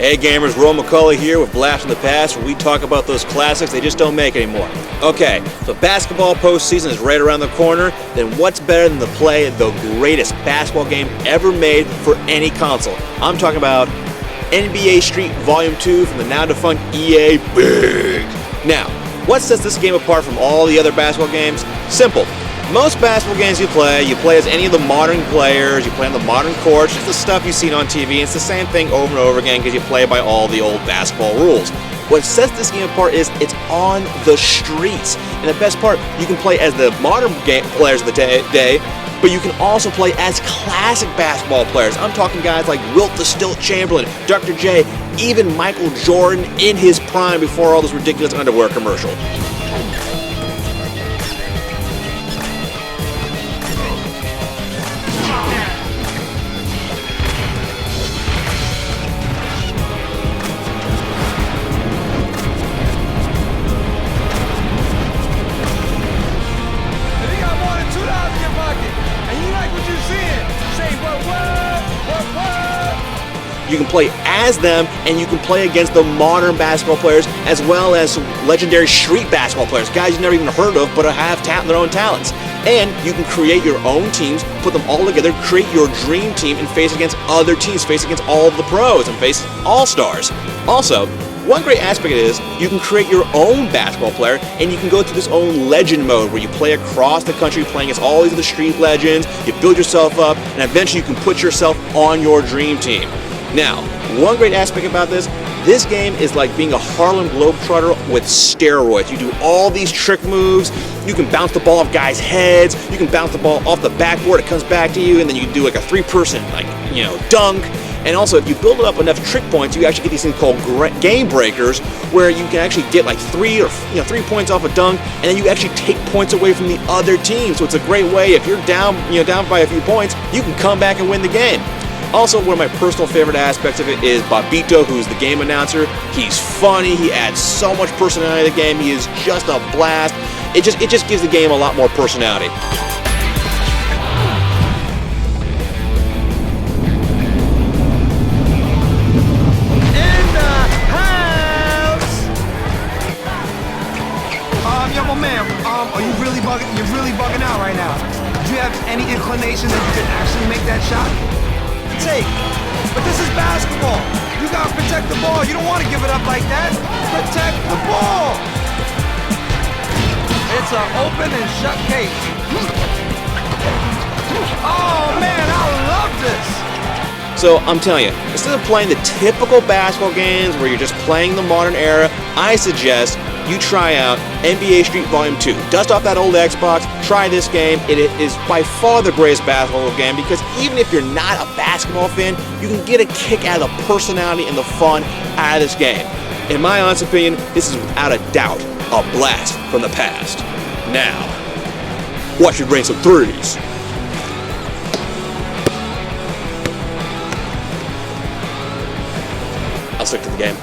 Hey gamers, Roll McCullough here with Blast from the Past, where we talk about those classics they just don't make anymore. Okay, so basketball postseason is right around the corner. Then what's better than to play the greatest basketball game ever made for any console? I'm talking about NBA Street Volume 2 from the now defunct EA Big. Now, what sets this game apart from all the other basketball games? Simple. Most basketball games you play as any of the modern players, you play on the modern courts, just the stuff you've seen on TV. It's the same thing over and over again because you play by all the old basketball rules. What sets this game apart is it's on the streets. And the best part, you can play as the modern players of the day, but you can also play as classic basketball players. I'm talking guys like Wilt the Stilt Chamberlain, Dr. J, even Michael Jordan in his prime before all those ridiculous underwear commercials. You can play as them, and you can play against the modern basketball players as well as legendary street basketball players, guys you've never even heard of but have their own talents. And you can create your own teams, put them all together, create your dream team, and face against other teams, face against all of the pros, and face all-stars. Also, one great aspect is you can create your own basketball player, and you can go through this own legend mode where you play across the country playing against all these other street legends, you build yourself up, and eventually you can put yourself on your dream team. Now, one great aspect about this game is like being a Harlem Globetrotter with steroids. You do all these trick moves, you can bounce the ball off guys' heads, you can bounce the ball off the backboard, it comes back to you, and then you can do like a three-person, dunk. And also, if you build up enough trick points, you actually get these things called game breakers, where you can actually get like 3 points off a dunk, and then you actually take points away from the other team. So it's a great way, if you're down by a few points, you can come back and win the game. Also, one of my personal favorite aspects of it is Bobito, who's the game announcer. He's funny, he adds so much personality to the game, he is just a blast. It just gives the game a lot more personality. Yo, my man, are you really bugging? You're really bugging out right now. Do you have any inclination that you could actually make that shot? But this is basketball. You gotta protect the ball. You don't want to give it up like that. Protect the ball. It's an open and shut case. Oh man, I love this. So I'm telling you, instead of playing the typical basketball games where you're just playing the modern era, I suggest you try out NBA Street Volume 2. Dust off that old Xbox, try this game. It is by far the greatest basketball game because even if you're not a basketball fan, you can get a kick out of the personality and the fun out of this game. In my honest opinion, this is without a doubt a blast from the past. Now, watch you bring some threes. I'll stick to the game.